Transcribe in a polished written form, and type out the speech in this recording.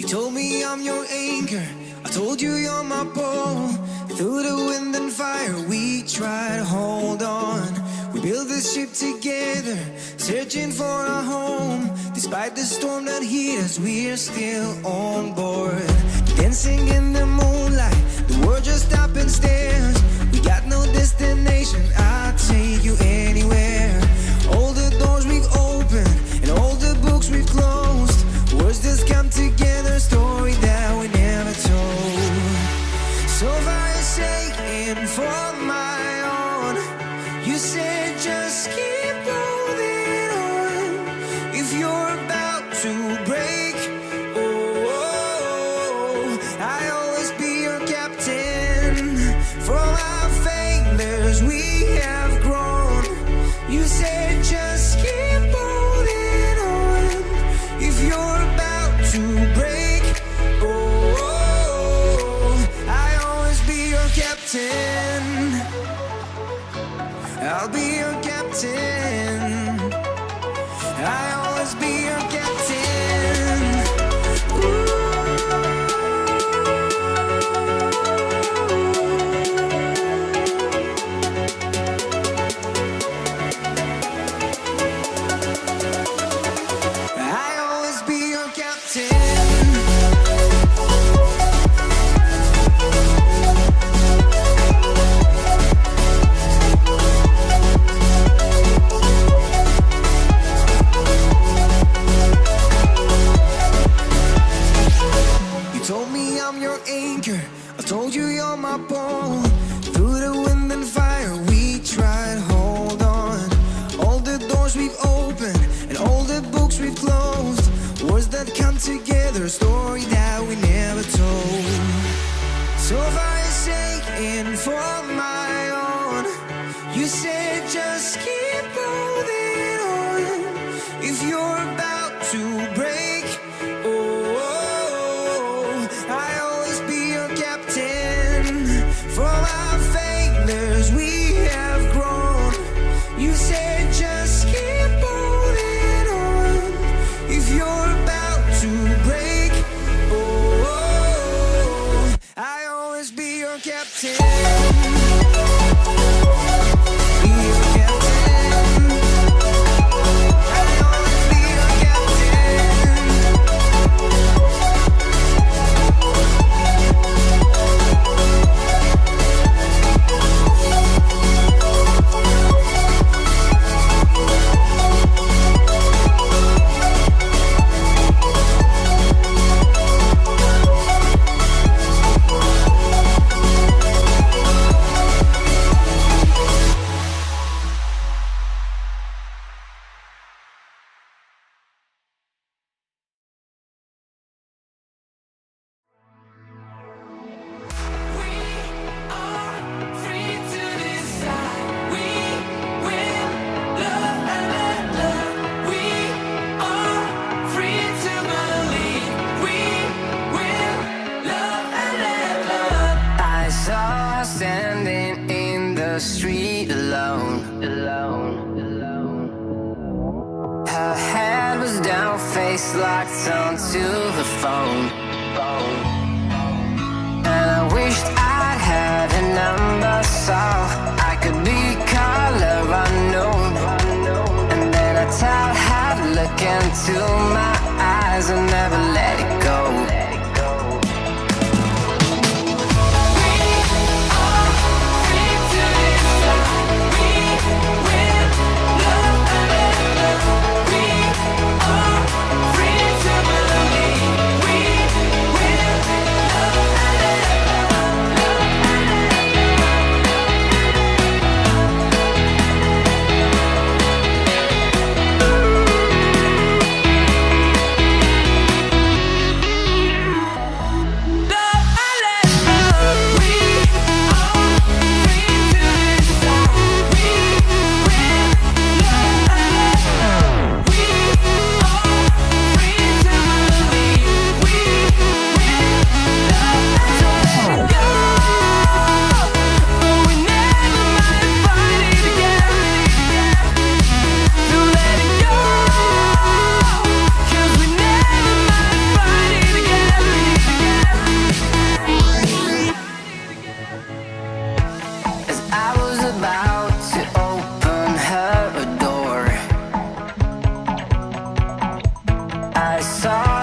told me I'm your anchor, I told you you're my pole. Through the wind and fire we try to hold on. We built this ship together, searching for a home. Despite the storm that hit us, we're still on board. Dancing in the moonlight, the world just stopped and stares. We got no destination, I'll take you anywhere. All the doors we've opened and all the books we've closed, words that come together, story that we never told. So far you're saying for my own, you said just keep holding on. If you're about to break, I'll always be your captain. From our failures we have grown. You said just keep holding on. If you're about to break, I'll always be your captain. I'll be your captain. I'll always be your captain. I'll always be your captain. Told me I'm your anchor, I told you you're my pole. Through the wind and fire we tried to hold on. All the doors we've opened and all the books we've closed, words that come together, story that we never told. So far you're saying for my own, you said just keep holding on. If you're about to break, I'll always be your captain. From our failures we have grown. You said just keep holding on. If you're about to break, I'll always be your captain. Be your captain. I'll always be your captain. Standing in the street alone. Her head was down, face locked onto the phone. And I wished I'd had a number so I could be color unknown. And then I tell her to look into my eyes and never let it go. I saw